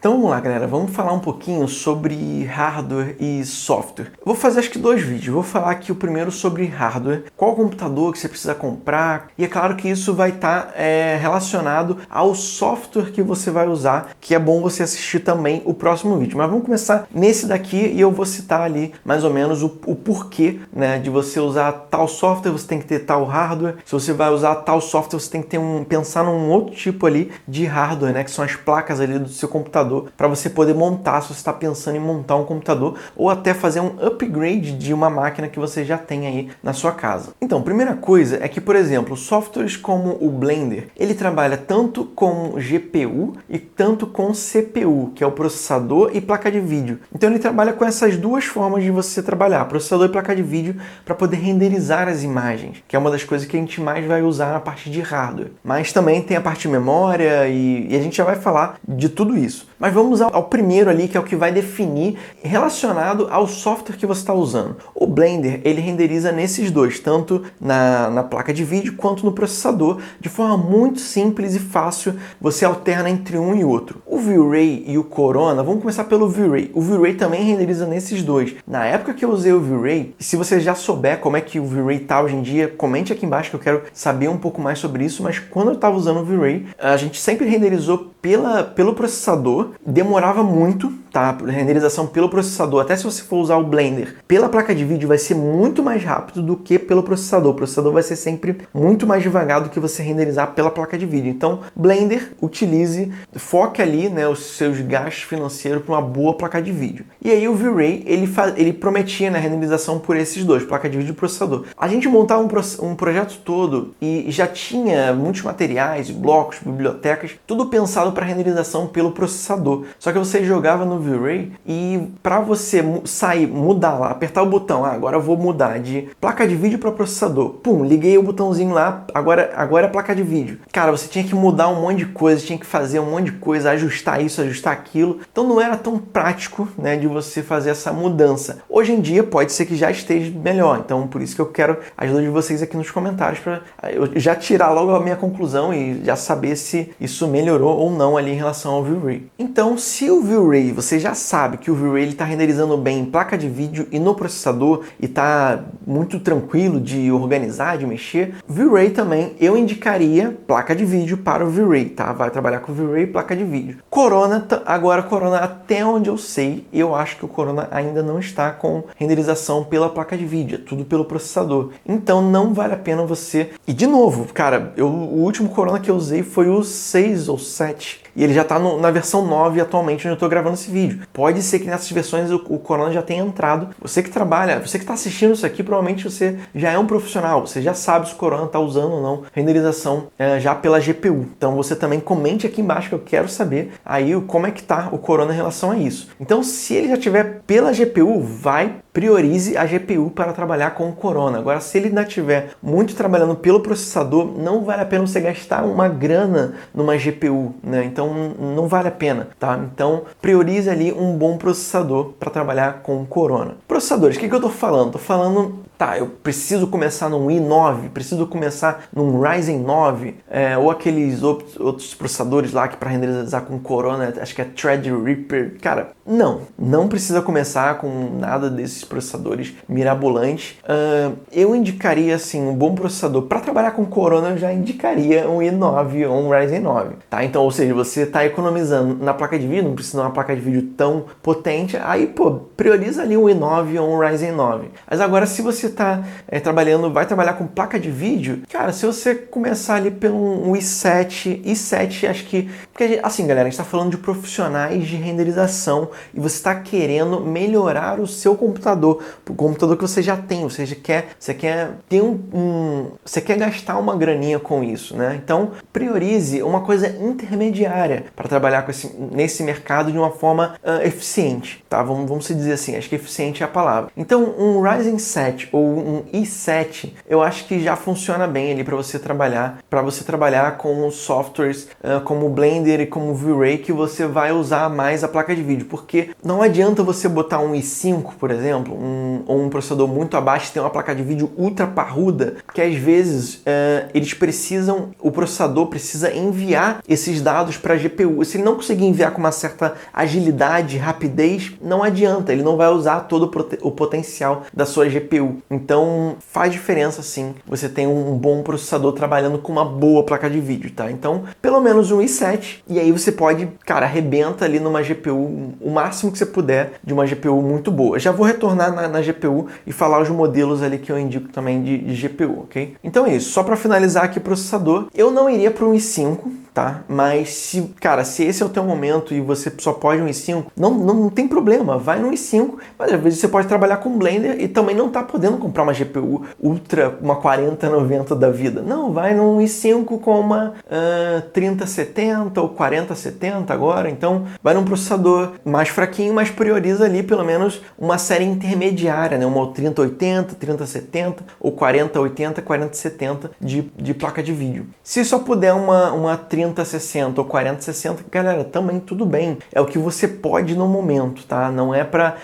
Então vamos lá, galera, vamos falar um pouquinho sobre hardware e software. Eu vou fazer acho que 2 vídeos. Vou falar aqui o primeiro sobre hardware, qual computador que você precisa comprar, e é claro que isso vai estar relacionado ao software que você vai usar, que é bom você assistir também o próximo vídeo. Mas vamos começar nesse daqui e eu vou citar ali mais ou menos o porquê, né, de você usar tal software, você tem que ter tal hardware. Se você vai usar tal software, você tem que ter pensar num outro tipo ali de hardware, né, que são as placas ali do seu computador, para você poder montar, se você está pensando em montar um computador ou até fazer um upgrade de uma máquina que você já tem aí na sua casa. Então, primeira coisa é que, por exemplo, softwares como o Blender, ele trabalha tanto com GPU e tanto com CPU, que é o processador e placa de vídeo. Então ele trabalha com essas duas formas de você trabalhar, processador e placa de vídeo, para poder renderizar as imagens, que é uma das coisas que a gente mais vai usar na parte de hardware. Mas também tem a parte de memória e a gente já vai falar de tudo isso. Mas vamos ao primeiro ali, que é o que vai definir relacionado ao software que você está usando. O Blender, ele renderiza nesses dois, tanto na placa de vídeo quanto no processador, de forma muito simples e fácil, você alterna entre um e outro. O V-Ray e o Corona, vamos começar pelo V-Ray. O V-Ray também renderiza nesses dois. Na época que eu usei o V-Ray, se você já souber como é que o V-Ray está hoje em dia, comente aqui embaixo que eu quero saber um pouco mais sobre isso, mas quando eu estava usando o V-Ray, a gente sempre renderizou pelo processador, demorava muito, tá? Renderização pelo processador, até se você for usar o Blender pela placa de vídeo, vai ser muito mais rápido do que pelo processador. O processador vai ser sempre muito mais devagar do que você renderizar pela placa de vídeo. Então, Blender, foque ali, né, os seus gastos financeiros para uma boa placa de vídeo. E aí o V-Ray, ele prometia, né, renderização por esses dois, placa de vídeo e processador. A gente montava um projeto todo e já tinha muitos materiais, blocos, bibliotecas, tudo pensado para renderização pelo processador. Só que você jogava no V-Ray e para você mudar lá, apertar o botão, agora eu vou mudar de placa de vídeo para processador. Pum, liguei o botãozinho lá, agora é placa de vídeo. Cara, você tinha que mudar um monte de coisa, tinha que fazer um monte de coisa, ajustar isso, ajustar aquilo. Então não era tão prático, né, de você fazer essa mudança. Hoje em dia pode ser que já esteja melhor, então por isso que eu quero a ajuda de vocês aqui nos comentários para eu já tirar logo a minha conclusão e já saber se isso melhorou ou não ali em relação ao V-Ray. Então, se o V-Ray, você já sabe que o V-Ray está renderizando bem em placa de vídeo e no processador e está muito tranquilo de organizar, de mexer, V-Ray também eu indicaria placa de vídeo para o V-Ray, tá? Vai trabalhar com o V-Ray e placa de vídeo. Corona, até onde eu sei, eu acho que o Corona ainda não está com renderização pela placa de vídeo, é tudo pelo processador. Então não vale a pena você... E de novo, cara, o último Corona que eu usei foi o 6 ou 7. E ele já está na versão 9 atualmente, onde eu estou gravando esse vídeo. Pode ser que nessas versões o Corona já tenha entrado. Você que trabalha, você que está assistindo isso aqui, provavelmente você já é um profissional. Você já sabe se o Corona está usando ou não renderização já pela GPU. Então você também comente aqui embaixo que eu quero saber aí como é que está o Corona em relação a isso. Então se ele já tiver pela GPU, priorize a GPU para trabalhar com o Corona. Agora, se ele ainda estiver muito trabalhando pelo processador, não vale a pena você gastar uma grana numa GPU, né? Então, não vale a pena, tá? Então, priorize ali um bom processador para trabalhar com o Corona. Processadores, o que eu tô falando? Tô falando, tá, eu preciso começar num i9, preciso começar num Ryzen 9, ou aqueles outros processadores lá que para renderizar com Corona, acho que é Threadripper. Cara, não precisa começar com nada desses processadores mirabolantes. Eu indicaria, assim, um bom processador. Para trabalhar com Corona, eu já indicaria um i9 ou um Ryzen 9, tá? Então, ou seja, você está economizando na placa de vídeo, não precisa de uma placa de vídeo tão potente, aí, prioriza ali um i9 ou um Ryzen 9. Mas agora, se você está vai trabalhar com placa de vídeo, cara, se você começar ali pelo um i7, acho que... Porque, assim, galera, a gente está falando de profissionais de renderização e você está querendo melhorar o seu computador, o computador que você já tem, você quer ter você quer gastar uma graninha com isso, né? Então, priorize uma coisa intermediária para trabalhar nesse mercado de uma forma eficiente, tá? Vamos dizer assim, acho que eficiente é a palavra. Então, um Ryzen 7 ou um i7, eu acho que já funciona bem ali para você trabalhar com softwares como o Blender e como o V-Ray, que você vai usar mais a placa de vídeo, porque não adianta você botar um i5, por exemplo, exemplo, um processador muito abaixo tem uma placa de vídeo ultra parruda, que às vezes o processador precisa enviar esses dados para a GPU. Se ele não conseguir enviar com uma certa agilidade, rapidez, não adianta, ele não vai usar todo o potencial da sua GPU. Então faz diferença sim, você tem um bom processador trabalhando com uma boa placa de vídeo, tá? Então, pelo menos um i7, e aí você pode, cara, arrebenta ali numa GPU o máximo que você puder de uma GPU muito boa. Já vou retornar na GPU e falar os modelos ali que eu indico também de GPU, ok? Então é isso, só para finalizar aqui o processador, eu não iria para um i5, tá? Mas se esse é o teu momento e você só pode um i5, não tem problema, vai no i5, mas às vezes você pode trabalhar com Blender e também não tá podendo comprar uma GPU Ultra, uma 4090 da vida. Não, vai no i5 com uma 3070 ou 4070 agora, então vai num processador mais fraquinho, mas prioriza ali pelo menos uma série intermediária, né? Uma 3080, 3070 ou 4080, 4070 de placa de vídeo. Se só puder uma 3060 ou 4060, galera, também tudo bem. É o que você pode no momento, tá? Não é para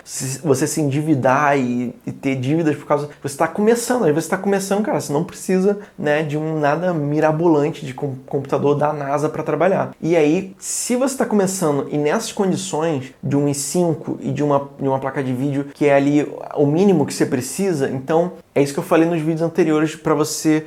você se endividar e ter dívidas por causa... Você está começando, aí você está começando, cara, você não precisa, né, de nada mirabolante de computador da NASA para trabalhar. E aí, se você está começando e nessas condições de um i5 e de uma placa de vídeo que é ali o mínimo que você precisa, então é isso que eu falei nos vídeos anteriores para você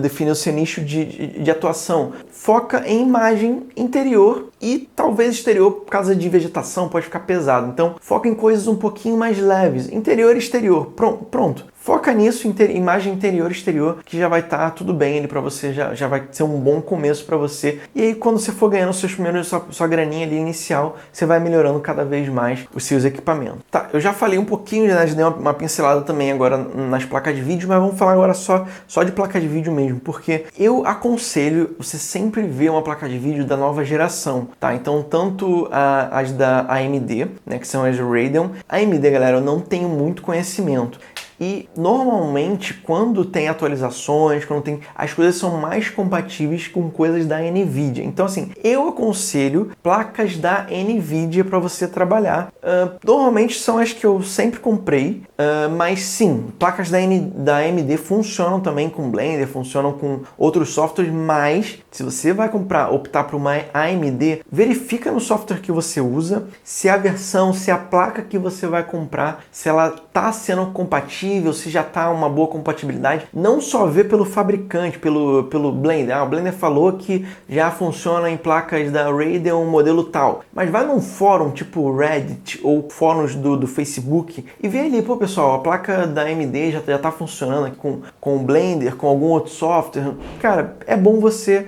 definir o seu nicho de atuação. Foca em imagem interior e talvez exterior, por causa de vegetação, pode ficar pesado. Então, foca em coisas um pouquinho mais leves. Interior e exterior. Pronto. Foca nisso, imagem interior e exterior, que já vai estar tudo bem ali para você, já vai ser um bom começo para você. E aí, quando você for ganhando sua graninha ali inicial, você vai melhorando cada vez mais os seus equipamentos. Tá, eu já falei um pouquinho, né, já dei uma pincelada também agora nas placas de vídeo, mas vamos falar agora só de placa de vídeo mesmo, porque eu aconselho você sempre ver uma placa de vídeo da nova geração, tá? Então, tanto as da AMD, né, que são as Radeon. A AMD, galera, eu não tenho muito conhecimento. E normalmente quando tem atualizações, as coisas são mais compatíveis com coisas da NVIDIA. Então assim, eu aconselho placas da NVIDIA para você trabalhar. Normalmente são as que eu sempre comprei, mas sim, placas da AMD funcionam também com Blender, funcionam com outros softwares, mas se você vai optar por uma AMD, verifica no software que você usa se a placa que você vai comprar, se ela está sendo compatível, se já está uma boa compatibilidade. Não só vê pelo fabricante, pelo Blender. O Blender falou que já funciona em placas da Radeon modelo tal. Mas vai num fórum tipo Reddit ou fóruns do Facebook e vê ali, pô pessoal, a placa da AMD já está funcionando aqui com o Blender, com algum outro software. Cara, é bom você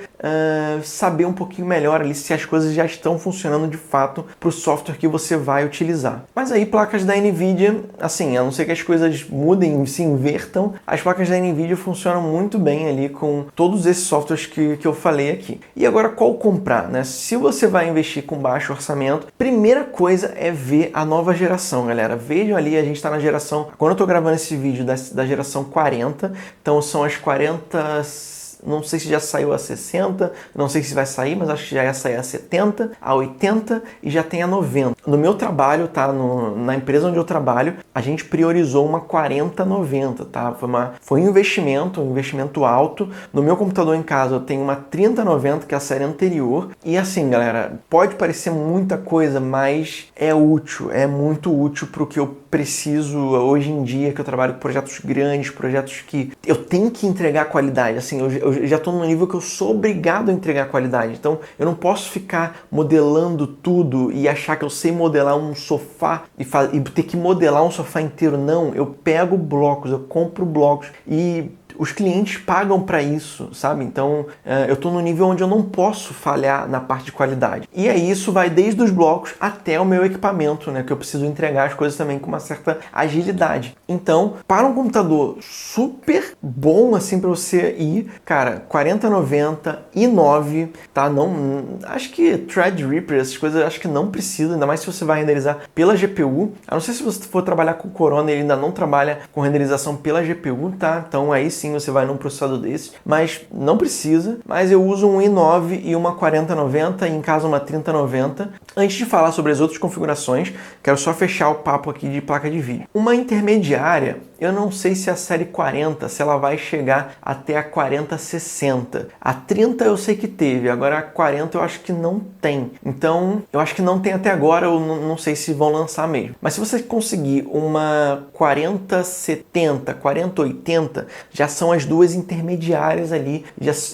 saber um pouquinho melhor ali se as coisas já estão funcionando de fato para o software que você vai utilizar. Mas aí placas da NVIDIA, assim, a não ser que as coisas mudem, se invertam, as placas da NVIDIA funcionam muito bem ali com todos esses softwares que eu falei aqui. E agora qual comprar, né? Se você vai investir com baixo orçamento, primeira coisa é ver a nova geração, galera. Vejam ali, a gente está na geração, quando eu estou gravando esse vídeo da geração 40, então são as 40... Não sei se já saiu a 60, não sei se vai sair, mas acho que já ia sair a 70, a 80 e já tem a 90. No meu trabalho, tá? Na empresa onde eu trabalho, a gente priorizou uma 4090, tá? Foi um investimento alto. No meu computador em casa eu tenho uma 3090, que é a série anterior. E assim, galera, pode parecer muita coisa, mas é útil, é muito útil para o que eu preciso hoje em dia, que eu trabalho com projetos grandes, projetos que eu tenho que entregar qualidade. Assim, eu já estou num nível que eu sou obrigado a entregar qualidade. Então, eu não posso ficar modelando tudo e achar que eu sei modelar um sofá e ter que modelar um sofá inteiro. Não, eu pego blocos, eu compro blocos e os clientes pagam para isso, sabe? Então, eu estou no nível onde eu não posso falhar na parte de qualidade. E aí isso vai desde os blocos até o meu equipamento, né? Que eu preciso entregar as coisas também com uma certa agilidade. Então, para um computador super bom, assim, para você ir, cara, 4090 i9, tá? Não, acho que Threadripper, essas coisas, acho que não precisa, ainda mais se você vai renderizar pela GPU. A não ser se você for trabalhar com Corona, ele ainda não trabalha com renderização pela GPU, tá? Então, aí sim, sim você vai num processador desse, mas não precisa. Mas eu uso um i9 e uma 4090, e em casa uma 3090. Antes de falar sobre as outras configurações, quero só fechar o papo aqui de placa de vídeo. Uma intermediária, eu não sei se a série 40, se ela vai chegar até a 4060. A 30 eu sei que teve, agora a 40 eu acho que não tem. Então, eu acho que não tem até agora, eu não sei se vão lançar mesmo. Mas se você conseguir uma 4070, 4080, já são as duas intermediárias ali,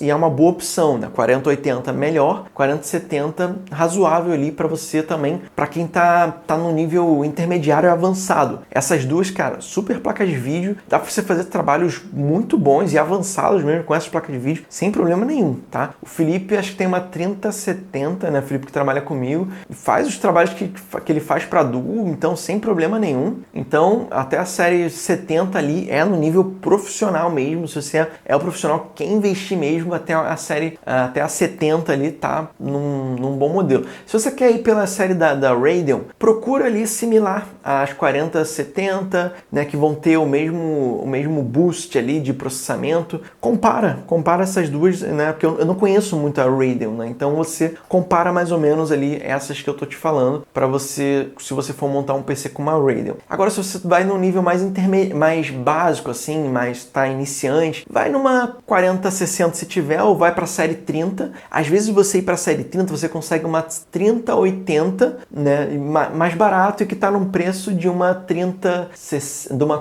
e é uma boa opção, né? 4080 melhor, 4070 razoável ali para você também, para quem tá no nível intermediário avançado. Essas duas, cara, super placas de vídeo, dá para você fazer trabalhos muito bons e avançados mesmo com essas placas de vídeo, sem problema nenhum, tá? O Felipe, acho que tem uma 3070, né? O Felipe que trabalha comigo, faz os trabalhos que ele faz para Duo, então sem problema nenhum. Então, até a série 70 ali é no nível profissional mesmo, se você é o profissional que quer investir mesmo, até a 70 ali tá num bom modelo. Se você quer ir pela série da Radeon, procura ali similar às 4070, né, que vão ter o mesmo boost ali de processamento. Compara essas duas, né, porque eu não conheço muito a Radeon, né, então você compara mais ou menos ali essas que eu tô te falando, para você, se você for montar um PC com uma Radeon. Agora, se você vai num nível mais básico, assim, mais tá iniciante, vai numa 4060 se tiver, ou vai para a série 30. Às vezes você ir para a série 30, você consegue uma 3080, né, mais barato, e que tá num preço de uma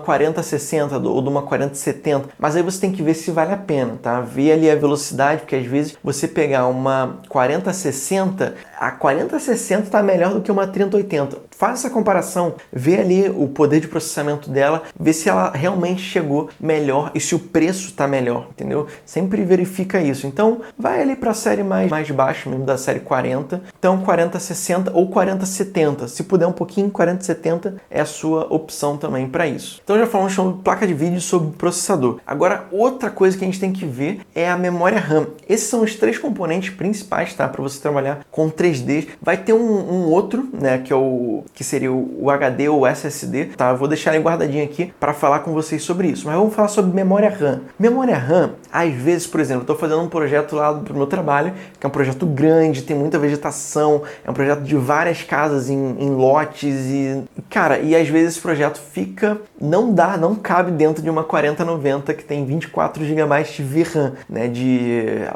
4060 ou de uma 4070. Mas aí você tem que ver se vale a pena, tá? Ver ali a velocidade, porque às vezes você pegar uma 4060, a 4060 tá melhor do que uma 3080. Faz essa comparação, vê ali o poder de processamento dela, vê se ela realmente chegou melhor e se o preço tá melhor, entendeu? Sempre verifica isso. Então, vai ali para a série mais baixa mesmo, da série 40. Então, 4060 ou 4070. Se puder um pouquinho, 4070 é a sua opção também para isso. Então, já falamos sobre placa de vídeo e sobre processador. Agora, outra coisa que a gente tem que ver é a memória RAM. Esses são os três componentes principais, tá? Para você trabalhar com 3D. Vai ter um outro, né? Que seria o HD ou o SSD, tá? Eu vou deixar ele guardadinho aqui para falar com vocês sobre isso. Mas vamos falar sobre memória RAM. Memória RAM, às vezes, por exemplo, eu estou fazendo um projeto lá pro meu trabalho, que é um projeto grande, tem muita vegetação, é um projeto de várias casas em lotes e, cara, e às vezes esse projeto não cabe dentro de uma 4090 que tem 24 GB de VRAM, né?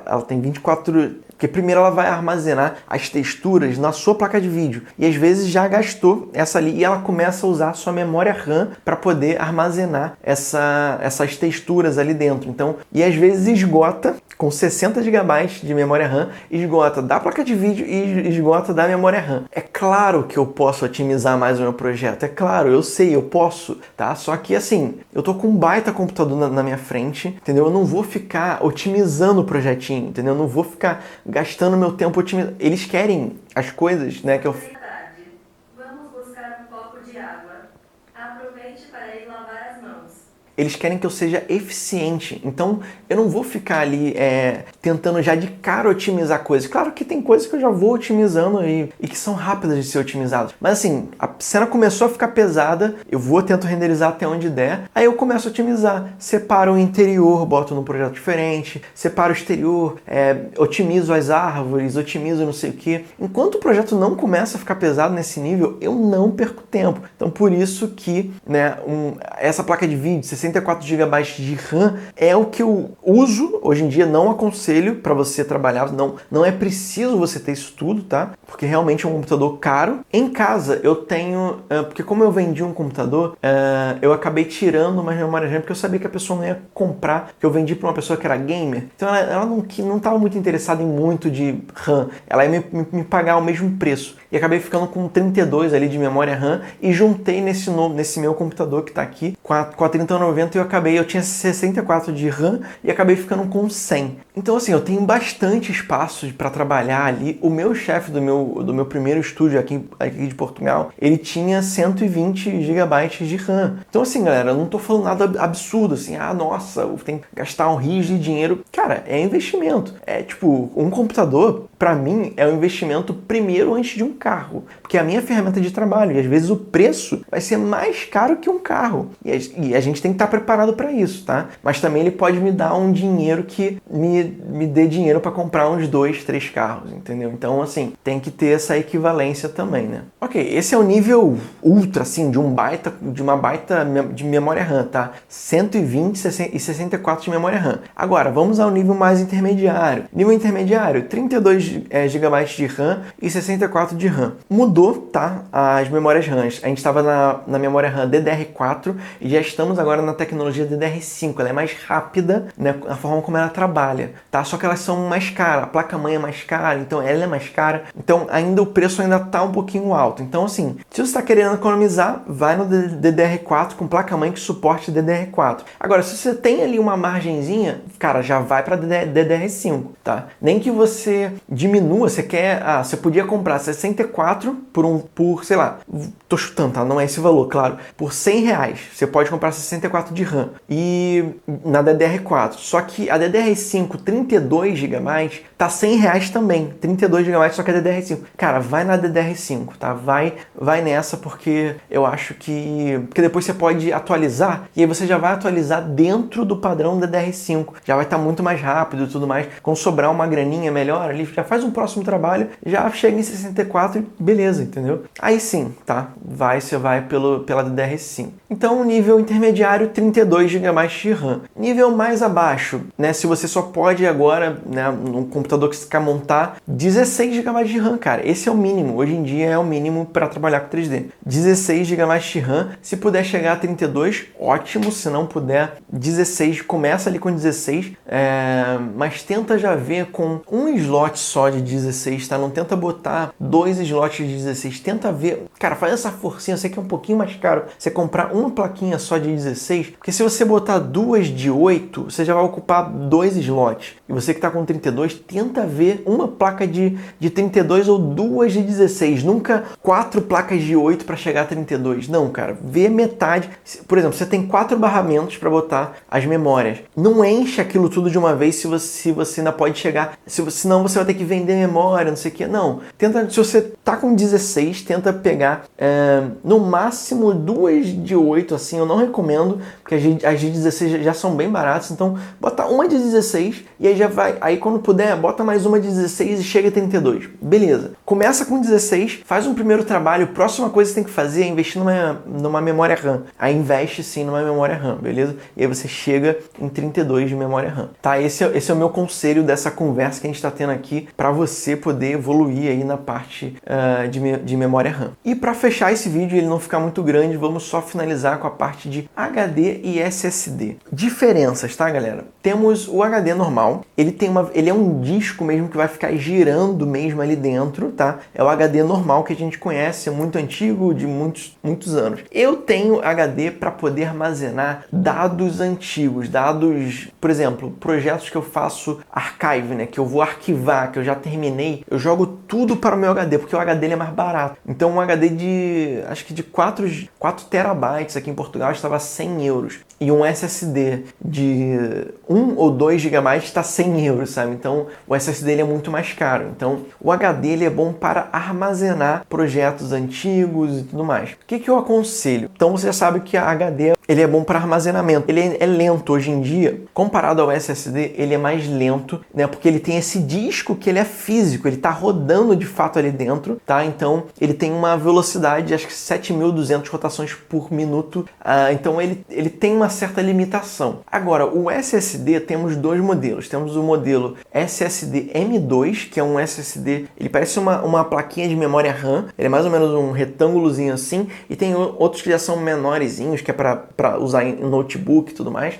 Ela tem 24. Porque primeiro ela vai armazenar as texturas na sua placa de vídeo. E às vezes já gastou essa ali e ela começa a usar a sua memória RAM para poder armazenar essas texturas ali dentro. Então, e às vezes esgota com 60 GB de memória RAM, esgota da placa de vídeo e esgota da memória RAM. É claro que eu posso otimizar mais o meu projeto. É claro, eu sei, eu posso, tá? Só que assim, eu tô com um baita computador na minha frente, entendeu? Eu não vou ficar otimizando o projetinho, entendeu? Eu não vou ficar gastando meu tempo otimizando. Eles querem as coisas, né, que eu... Vamos buscar um copo de água. Aproveite para ir lavar as mãos. Eles querem que eu seja eficiente. Então, eu não vou ficar ali tentando já de cara otimizar coisas. Claro que tem coisas que eu já vou otimizando e que são rápidas de ser otimizadas. Mas assim, a cena começou a ficar pesada, eu tento renderizar até onde der, aí eu começo a otimizar. Separo o interior, boto num projeto diferente, separo o exterior, otimizo as árvores, otimizo não sei o que. Enquanto o projeto não começa a ficar pesado nesse nível, eu não perco tempo. Então, por isso que, né, essa placa de vídeo, 64 GB de RAM, é o que eu uso. Hoje em dia não aconselho para você trabalhar, não é preciso você ter isso tudo, tá? Porque realmente é um computador caro. Em casa eu tenho, porque como eu vendi um computador, eu acabei tirando uma memória RAM, porque eu sabia que a pessoa não ia comprar, que eu vendi para uma pessoa que era gamer, então ela não estava muito interessada em muito de RAM, ela ia me pagar o mesmo preço. E acabei ficando com 32 ali de memória RAM e juntei nesse meu computador que está aqui com a 3090 e eu tinha 64 de RAM e acabei ficando com 100. Então assim, eu tenho bastante espaço para trabalhar ali. O meu chefe do meu primeiro estúdio aqui de Portugal, ele tinha 120 GB de RAM. Então assim, galera, eu não tô falando nada absurdo, assim, nossa, eu tenho que gastar um rios de dinheiro. Cara, é investimento. É tipo, um computador, para mim, é um investimento primeiro antes de um carro. Porque é a minha ferramenta de trabalho. E às vezes o preço vai ser mais caro que um carro. E a gente tem que estar preparado para isso, tá? Mas também ele pode me dar um dinheiro que me dê dinheiro para comprar uns 2, 3 carros, entendeu? Então, assim, tem que ter essa equivalência também, né? Ok, esse é o nível ultra, assim, de uma baita de memória RAM, tá? 120 e 64 de memória RAM. Agora, vamos ao nível mais intermediário. Nível intermediário, 32 GB de RAM e 64 de RAM. Mudou, tá? As memórias RAM. A gente estava na memória RAM DDR4 e já estamos agora na tecnologia DDR5. Ela é mais rápida, né? A forma como ela trabalha, tá? Só que elas são mais caras. A placa-mãe é mais cara, então ela é mais cara. Então, ainda o preço ainda tá um pouquinho alto. Então, assim, se você está querendo economizar, vai no DDR4 com placa-mãe que suporte DDR4. Agora, se você tem ali uma margenzinha, cara, já vai para DDR5, tá? Nem que você diminua, você podia comprar 64 por, sei lá, tô chutando, tá? Não é esse valor, claro. Por R$100, você pode comprar 64 de RAM e na DDR4. Só que a DDR5 32 GB tá R$100 também. 32 GB, só que é DDR5. Cara, vai na DDR5, tá? Vai nessa porque eu acho que depois você pode atualizar e aí você já vai atualizar dentro do padrão DDR5. Já vai estar muito mais rápido e tudo mais. Quando sobrar uma graninha melhor ali, já faz um próximo trabalho, já chega em 64 e beleza, entendeu? Aí sim, tá? Você vai pela DDR5. Então, nível intermediário, 32 GB de RAM. Nível mais abaixo, né? Se você só pode agora, né, no computador que você quer montar, 16 GB de RAM, cara. Esse é o mínimo. Hoje em dia é o mínimo para trabalhar com 3D. 16 GB de RAM. Se puder chegar a 32, ótimo. Se não puder, 16. Começa ali com 16, mas tenta já ver com um slot só de 16, tá? Não tenta botar 2 slots de 16. Tenta ver. Cara, faz essa forcinha. Eu sei que é um pouquinho mais caro você comprar uma plaquinha só de 16, porque se você botar 2 de 8, você já vai ocupar 2 slots. E você que tá com 32, tenta ver uma placa de 32 ou 2 de 16. Nunca 4 placas de 8 para chegar a 32. Não, cara. Vê metade. Por exemplo, você tem 4 barramentos para botar as memórias. Não enche aquilo tudo de uma vez se você ainda pode chegar. Senão você vai ter que vender memória, não sei o que. Não. Se você tá com 16, tenta pegar no máximo 2 de 8, assim. Eu não recomendo, porque as de 16 já são bem baratas. Então, bota uma de 16 e aí já vai. Aí quando puder, bota mais uma de 16 e chega a 32. Beleza. Começa com 16, faz um primeiro trabalho. Próxima coisa que você tem que fazer é investir numa memória RAM. Aí investe sim numa memória RAM, beleza? E aí você chega em 32 de memória RAM. Tá? Esse é o meu conselho dessa conversa que a gente está tendo aqui para você poder evoluir aí na parte de memória RAM. E para fechar esse vídeo, ele não ficar muito grande, vamos só finalizar com a parte de HD e SSD. Diferenças, tá, galera? Temos o HD normal, ele é um disco mesmo que vai ficar girando mesmo ali dentro, tá? É o HD normal que a gente conhece, é muito antigo, de muitos anos. Eu tenho HD para poder armazenar dados antigos, por exemplo, projetos que eu faço archive, né? Que eu vou arquivar, que eu já terminei, eu jogo tudo para o meu HD, porque o HD ele é mais barato. Então um HD acho que de 4 terabytes aqui em Portugal estava 100 euros. E um SSD de 1 ou 2 GB está 100 euros, sabe? Então o SSD ele é muito mais caro. Então o HD ele é bom para armazenar projetos antigos e tudo mais. O que eu aconselho? Então você já sabe que a HD ele é bom para armazenamento. Ele é lento hoje em dia. Comparado ao SSD, ele é mais lento, né? Porque ele tem esse disco que ele é físico, ele está rodando de fato ali dentro, tá? Então ele tem uma velocidade, acho que 7.200 rotações por minuto. Então ele tem uma certa limitação. Agora, o SSD temos dois modelos. Temos o modelo SSD M2, que é um SSD, ele parece uma plaquinha de memória RAM, ele é mais ou menos um retângulozinho assim, e tem outros que já são menorzinhos, que é para usar em notebook e tudo mais.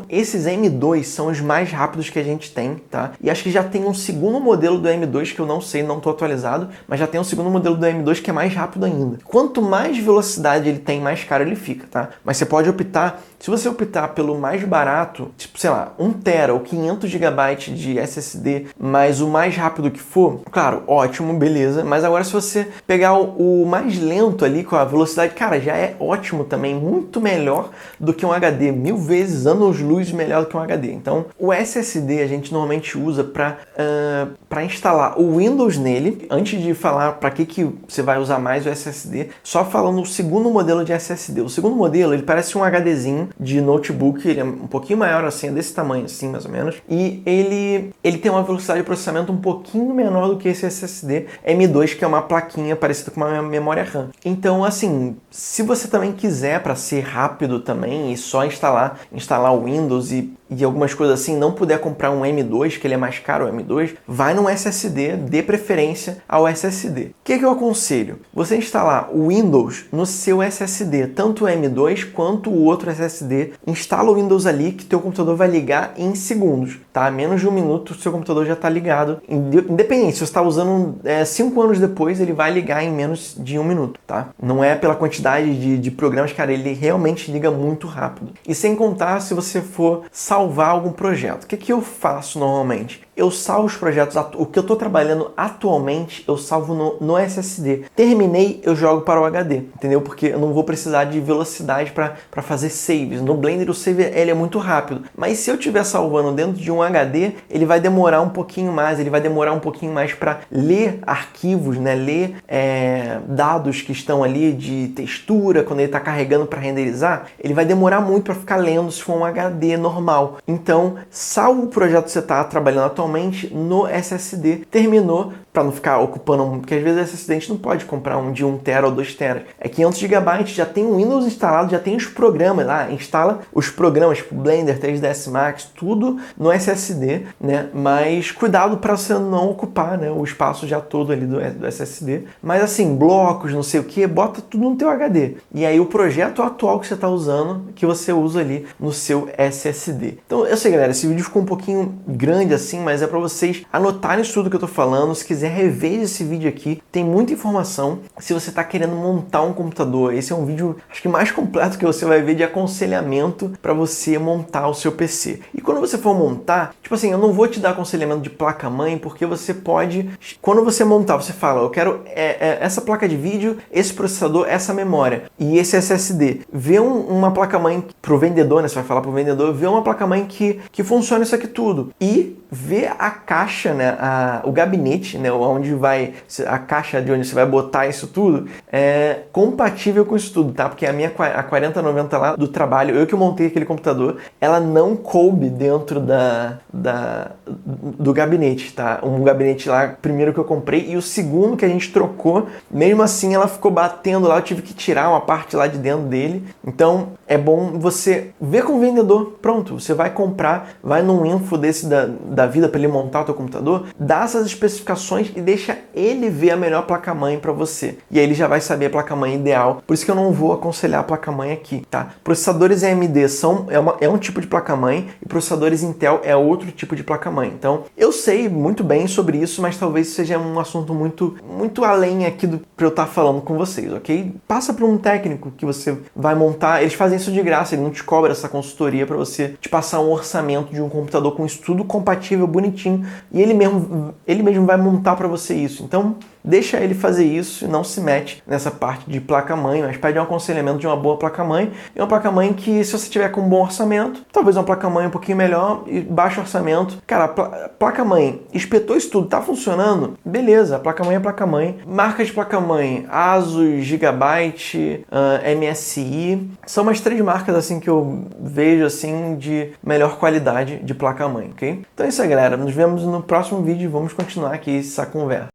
Esses M2 são os mais rápidos que a gente tem, tá? E acho que já tem um segundo modelo do M2 que eu não sei, não estou atualizado, mas já tem um segundo modelo do M2 que é mais rápido ainda. Quanto mais velocidade ele tem, mais caro ele fica, tá? Mas você pode optar, se você optar pelo mais barato, tipo, sei lá, 1 tera ou 500 GB de SSD, mas o mais rápido que for, claro, ótimo, beleza, mas agora se você pegar o mais lento ali com a velocidade, cara, já é ótimo também, muito melhor do que um HD, 1000 vezes, anos-luz melhor do que um HD. Então, o SSD a gente normalmente usa para instalar o Windows nele. Antes de falar para que você vai usar mais o SSD, só falando o segundo modelo de SSD. O segundo modelo, ele parece um HDzinho de notebook, ele é um pouquinho maior assim, é desse tamanho assim, mais ou menos, e ele tem uma velocidade de processamento um pouquinho menor do que esse SSD M2, que é uma plaquinha parecida com uma memória RAM. Então, assim, se você também quiser para ser rápido também e só instalar o Windows e algumas coisas assim, não puder comprar um M2, que ele é mais caro, o M2, vai num SSD, dê preferência ao SSD. O que eu aconselho? Você instalar o Windows no seu SSD, tanto o M2 quanto o outro SSD, instala o Windows ali que teu computador vai ligar em segundos, tá? Menos de 1 minuto o seu computador já está ligado. Independente, se você está usando 5 anos depois, ele vai ligar em menos de 1 minuto, tá? Não é pela quantidade de programas, cara, ele realmente liga muito rápido. E sem contar se você for salvar algum projeto. O que eu faço normalmente? Eu salvo os projetos, o que eu estou trabalhando atualmente, eu salvo no SSD. Terminei, eu jogo para o HD, entendeu? Porque eu não vou precisar de velocidade para fazer saves. No Blender o save ele é muito rápido, mas se eu estiver salvando dentro de um HD, ele vai demorar um pouquinho mais, para ler arquivos, né? Ler dados que estão ali de textura, quando ele está carregando para renderizar, ele vai demorar muito para ficar lendo se for um HD normal. Então, salvo o projeto que você está trabalhando atualmente no SSD, terminou, para não ficar ocupando, porque às vezes o SSD a gente não pode comprar um de 1 tera ou 2 teras, é 500 GB, já tem o Windows instalado, já tem os programas lá, instala os programas tipo Blender, 3ds Max, tudo no SSD, né? Mas cuidado para você não ocupar, né, o espaço já todo ali do SSD, mas assim, blocos, não sei o que, bota tudo no teu HD, e aí o projeto atual que você está usando, que você usa ali no seu SSD. Então eu sei, galera, esse vídeo ficou um pouquinho grande assim, mas é para vocês anotarem isso tudo que eu tô falando. Se quiser rever esse vídeo aqui, tem muita informação. Se você tá querendo montar um computador, esse é um vídeo, acho que mais completo que você vai ver de aconselhamento para você montar o seu PC. E quando você for montar, tipo assim, eu não vou te dar aconselhamento de placa-mãe, porque você pode, quando você montar, você fala, eu quero essa placa de vídeo, esse processador, essa memória e esse SSD. Vê uma placa-mãe pro vendedor, né? Você vai falar pro vendedor, vê uma placa-mãe que funcione isso aqui tudo. E vê a caixa, né, o gabinete, né, onde vai, a caixa de onde você vai botar isso tudo, é compatível com isso tudo, tá? Porque a 4090 lá do trabalho, eu que montei aquele computador, ela não coube dentro do gabinete, tá? Um gabinete lá, primeiro que eu comprei, e o segundo que a gente trocou, mesmo assim ela ficou batendo lá, eu tive que tirar uma parte lá de dentro dele. Então é bom você ver com o vendedor, pronto, você vai comprar, vai num info desse da vida para ele montar o teu computador, dá essas especificações e deixa ele ver a melhor placa-mãe para você. E aí ele já vai saber a placa-mãe ideal. Por isso que eu não vou aconselhar a placa-mãe aqui, tá? Processadores AMD é um tipo de placa-mãe e processadores Intel é outro tipo de placa-mãe. Então, eu sei muito bem sobre isso, mas talvez seja um assunto muito, muito além aqui para eu estar falando com vocês, ok? Passa para um técnico que você vai montar, eles fazem isso de graça, ele não te cobra essa consultoria para você te passar um orçamento de um computador com isso tudo compatível, bonitinho, e ele mesmo vai montar para você isso. Então, deixa ele fazer isso e não se mete nessa parte de placa-mãe, mas pede um aconselhamento de uma boa placa-mãe e uma placa-mãe que, se você tiver com um bom orçamento, talvez uma placa-mãe um pouquinho melhor e baixo orçamento. Cara, placa-mãe, espetou isso tudo, tá funcionando? Beleza, placa-mãe é placa-mãe. Marca de placa-mãe, Asus, Gigabyte, MSI, são umas 3 marcas assim que eu vejo assim de melhor qualidade de placa-mãe, ok? Então é isso aí, galera. Nos vemos no próximo vídeo e vamos continuar aqui essa conversa.